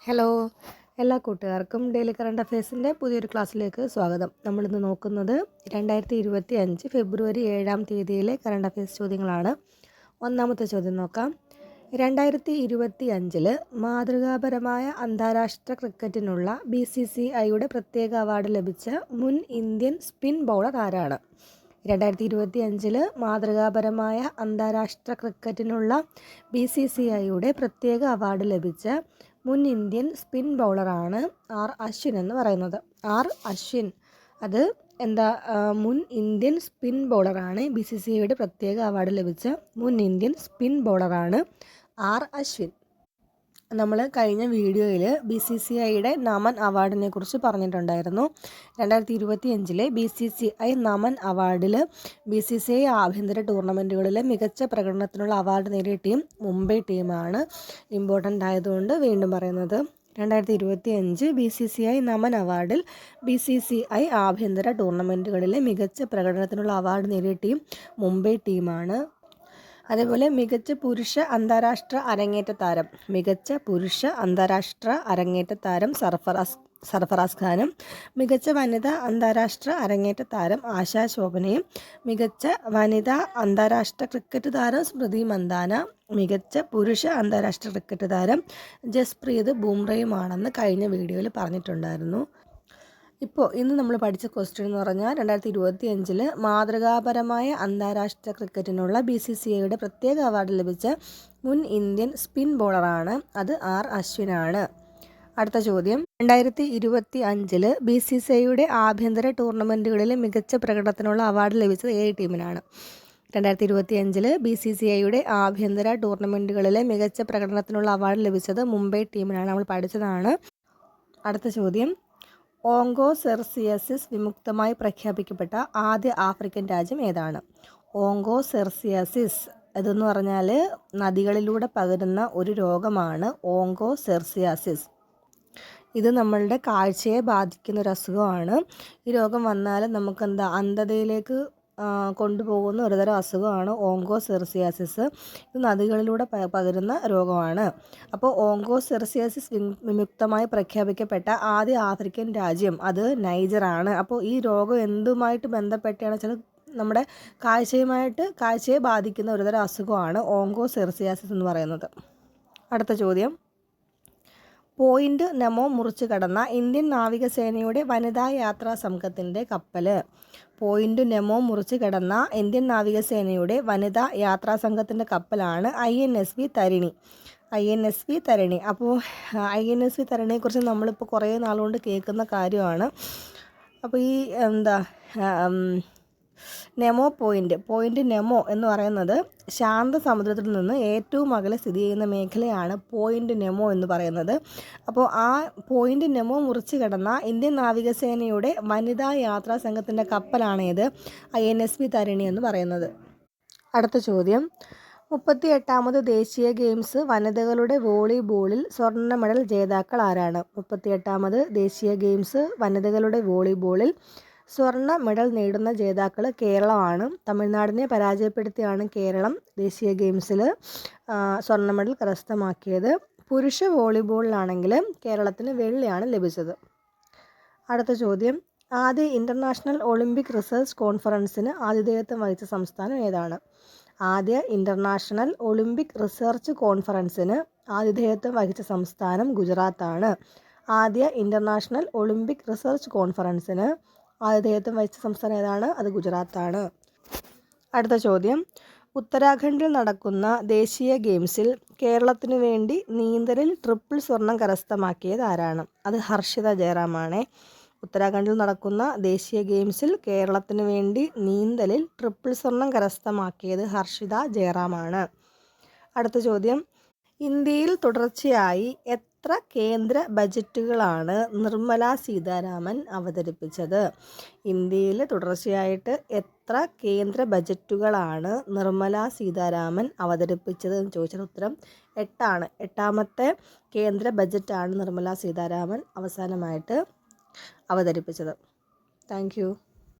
Hello, എല്ലാ കൂട്ടുകാർക്കും daily current അഫയേഴ്സിൻ്റെ പുതിയൊരു ക്ലാസ്സിലേക്ക് സ്വാഗതം. നമ്മളിന്ന് നോക്കുന്നത് 2025 ഫെബ്രുവരി 7-ാം തീയതിയിലെ കറണ്ട് അഫയേഴ്സ് ചോദ്യങ്ങളാണ്. ഒന്നാമത്തെ ചോദ്യം നോക്കാം. 2025 മാതൃകാപരമായ അന്താരാഷ്ട്ര ക്രിക്കറ്റിനുള്ള BCCIയുടെ പ്രത്യേക അവാർഡ് ലഭിച്ച മുൻ ഇന്ത്യൻ സ്പിൻ ബൗളർ ആരാണ്? 2025 മാതൃകാപരമായ അന്താരാഷ്ട്ര ക്രിക്കറ്റിനുള്ള BCCIയുടെ പ്രത്യേക അവാർഡ് ലഭിച്ച മുൻ ഇന്ത്യൻ സ്പിൻ ബൗളറാണ് അശ്വിൻ എന്ന് പറയുന്നത്. അശ്വിൻ അത് മുൻ ഇന്ത്യൻ സ്പിൻ ബൗളറാണ്. BCCIയുടെ പ്രത്യേക അവാർഡ് ലഭിച്ച മുൻ ഇന്ത്യൻ സ്പിൻ ബൗളറാണ് അശ്വിൻ. നമ്മൾ കഴിഞ്ഞ വീഡിയോയിൽ BCCIയുടെ നമൻ അവാർഡിനെ കുറിച്ച് പറഞ്ഞിട്ടുണ്ടായിരുന്നു. 2025 BCCI നമൻ അവാർഡിൽ BCCI ആഭ്യന്തര ടൂർണമെൻറ്റുകളിലെ മികച്ച പ്രകടനത്തിനുള്ള അവാർഡ് നേടിയ ടീം മുംബൈ ടീമാണ്. ഇമ്പോർട്ടൻ്റ് ആയതുകൊണ്ട് വീണ്ടും പറയുന്നത്, 2025 BCCI നമൻ അവാർഡിൽ BCCI ആഭ്യന്തര ടൂർണമെൻറ്റുകളിലെ മികച്ച പ്രകടനത്തിനുള്ള അവാർഡ് നേടിയ ടീം മുംബൈ ടീമാണ്. അതേപോലെ മികച്ച പുരുഷ അന്താരാഷ്ട്ര അരങ്ങേറ്റ താരം സർഫറാസ് ഖാനും, മികച്ച വനിതാ അന്താരാഷ്ട്ര അരങ്ങേറ്റ താരം ആശാ ശോഭനയും, മികച്ച വനിതാ അന്താരാഷ്ട്ര ക്രിക്കറ്റ് താരം സ്മൃതി മന്ദാന, മികച്ച പുരുഷ അന്താരാഷ്ട്ര ക്രിക്കറ്റ് താരം ജസ്പ്രീത് ബുംറയുമാണെന്ന് കഴിഞ്ഞ വീഡിയോയിൽ പറഞ്ഞിട്ടുണ്ടായിരുന്നു. ഇന്ന് നമ്മൾ പഠിച്ച ക്വസ്റ്റ്യൻ എന്ന് പറഞ്ഞാൽ 2025 മാതൃകാപരമായ അന്താരാഷ്ട്ര ക്രിക്കറ്റിനുള്ള BCCIയുടെ പ്രത്യേക അവാർഡ് ലഭിച്ച മുൻ ഇന്ത്യൻ സ്പിൻ ബൗളറാണ് അശ്വിനാണ്. അടുത്ത ചോദ്യം, 2025 BCCIയുടെ ആഭ്യന്തര ടൂർണമെൻറ്റുകളിലെ മികച്ച പ്രകടനത്തിനുള്ള അവാർഡ് ലഭിച്ചത് ഏത് ടീമിനാണ്? 2025 BCCIയുടെ ആഭ്യന്തര ടൂർണമെൻറ്റുകളിലെ മികച്ച പ്രകടനത്തിനുള്ള അവാർഡ് ലഭിച്ചത് മുംബൈ ടീമിനാണ്. നമ്മൾ പഠിച്ചതാണ്. അടുത്ത ചോദ്യം, ഓങ്കോസെർസിയസിസ് വിമുക്തമായി പ്രഖ്യാപിക്കപ്പെട്ട ആദ്യ ആഫ്രിക്കൻ രാജ്യം ഏതാണ്? ഓങ്കോസെർസിയസിസ് ഇതെന്ന് പറഞ്ഞാൽ നദികളിലൂടെ പകരുന്ന ഒരു രോഗമാണ് ഓങ്കോസെർസിയാസിസ്. ഇത് നമ്മളുടെ കാഴ്ചയെ ബാധിക്കുന്ന ഒരു അസുഖമാണ്. ഈ രോഗം വന്നാൽ നമുക്ക് അന്ധതയിലേക്ക് കൊണ്ടുപോകുന്ന ഒരുതരം അസുഖമാണ് ഓങ്കോസെർസിയാസിസ്. ഇത് നദികളിലൂടെ പകരുന്ന രോഗമാണ്. അപ്പോൾ ഓങ്കോസെർസിയാസിസ് വിമുക്തമായി പ്രഖ്യാപിക്കപ്പെട്ട ആദ്യ ആഫ്രിക്കൻ രാജ്യം അത് നൈജറാണ്. അപ്പോൾ ഈ രോഗം എന്തുമായിട്ട് ബന്ധപ്പെട്ടാണ് വെച്ചാൽ നമ്മുടെ കാഴ്ചയെ ബാധിക്കുന്ന ഒരുതരം അസുഖമാണ് ഓങ്കോസെർസിയാസിസ് എന്ന് പറയുന്നത്. അടുത്ത ചോദ്യം, പോയിന്റ് നെമോ മുറിച്ചു കടന്ന ഇന്ത്യൻ നാവികസേനയുടെ വനിതാ യാത്രാ സംഘത്തിൻ്റെ കപ്പൽ. പോയിന്റ് നെമോ മുറിച്ചു കടന്ന ഇന്ത്യൻ നാവികസേനയുടെ വനിതാ യാത്രാ സംഘത്തിൻ്റെ കപ്പലാണ് INSV തരിണി. അപ്പോൾ INSV തരിണിയെക്കുറിച്ച് നമ്മളിപ്പോൾ കുറേ നാളുകൊണ്ട് കേൾക്കുന്ന കാര്യമാണ്. അപ്പോൾ ഈ പോയിന്റ് നെമോ എന്ന് പറയുന്നത് ശാന്ത സമുദ്രത്തിൽ നിന്ന് ഏറ്റവും അകലെ സ്ഥിതി ചെയ്യുന്ന മേഖലയാണ് പോയിന്റ് നെമോ എന്ന് പറയുന്നത്. അപ്പോൾ ആ പോയിന്റ് നെമോ മുറിച്ചു കടന്ന ഇന്ത്യൻ നാവികസേനയുടെ വനിതാ യാത്രാ സംഘത്തിൻ്റെ കപ്പലാണ് INSV തരിണി എന്ന് പറയുന്നത്. അടുത്ത ചോദ്യം, 38ാമത് ദേശീയ ഗെയിംസ് വനിതകളുടെ വോളിബോളിൽ സ്വർണ്ണ മെഡൽ ജേതാക്കൾ ആരാണ്? 38ാമത് ദേശീയ ഗെയിംസ് വനിതകളുടെ വോളിബോളിൽ സ്വർണ്ണ മെഡൽ നേടുന്ന ജേതാക്കൾ കേരളമാണ്. തമിഴ്നാടിനെ പരാജയപ്പെടുത്തിയാണ് കേരളം ദേശീയ ഗെയിംസിൽ സ്വർണ്ണ മെഡൽ കരസ്ഥമാക്കിയത്. പുരുഷ വോളിബോളിലാണെങ്കിൽ കേരളത്തിന് വെള്ളിയാണ് ലഭിച്ചത്. അടുത്ത ചോദ്യം, ആദ്യ ഇൻ്റർനാഷണൽ ഒളിമ്പിക് റിസർച്ച് കോൺഫറൻസിന് ആതിഥേയത്വം വഹിച്ച സംസ്ഥാനം ഏതാണ്? ആദ്യ ഇൻ്റർനാഷണൽ ഒളിമ്പിക് റിസർച്ച് കോൺഫറൻസിന് ആതിഥേയത്വം വഹിച്ച സംസ്ഥാനം ഗുജറാത്താണ്. ആദ്യ ഇൻ്റർനാഷണൽ ഒളിമ്പിക് റിസർച്ച് കോൺഫറൻസിന് ആതിഥേയത്വം വഹിച്ച സംസ്ഥാനം ഏതാണ്? അത് ഗുജറാത്താണ്. അടുത്ത ചോദ്യം, ഉത്തരാഖണ്ഡിൽ നടക്കുന്ന ദേശീയ ഗെയിംസിൽ കേരളത്തിനു വേണ്ടി നീന്തലിൽ ട്രിപ്പിൾ സ്വർണം കരസ്ഥമാക്കിയത് ആരാണ്? അത് ഹർഷിത ജയറാമാണ്. ഉത്തരാഖണ്ഡിൽ നടക്കുന്ന ദേശീയ ഗെയിംസിൽ കേരളത്തിനു വേണ്ടി നീന്തലിൽ ട്രിപ്പിൾ സ്വർണം കരസ്ഥമാക്കിയത് ഹർഷിത ജയറാമാണ്. അടുത്ത ചോദ്യം, ഇന്ത്യയിൽ തുടർച്ചയായി എത്ര കേന്ദ്ര ബജറ്റുകളാണ് നിർമ്മല സീതാരാമൻ അവതരിപ്പിച്ചത്? ഇന്ത്യയിൽ തുടർച്ചയായിട്ട് എത്ര കേന്ദ്ര ബജറ്റുകളാണ് നിർമ്മല സീതാരാമൻ അവതരിപ്പിച്ചത് എന്ന് ചോദിച്ചാൽ ഉത്തരം 8 ആണ്. 8ാമത്തെ കേന്ദ്ര ബജറ്റാണ് നിർമ്മല സീതാരാമൻ അവസാനമായിട്ട് അവതരിപ്പിച്ചത്. Thank you.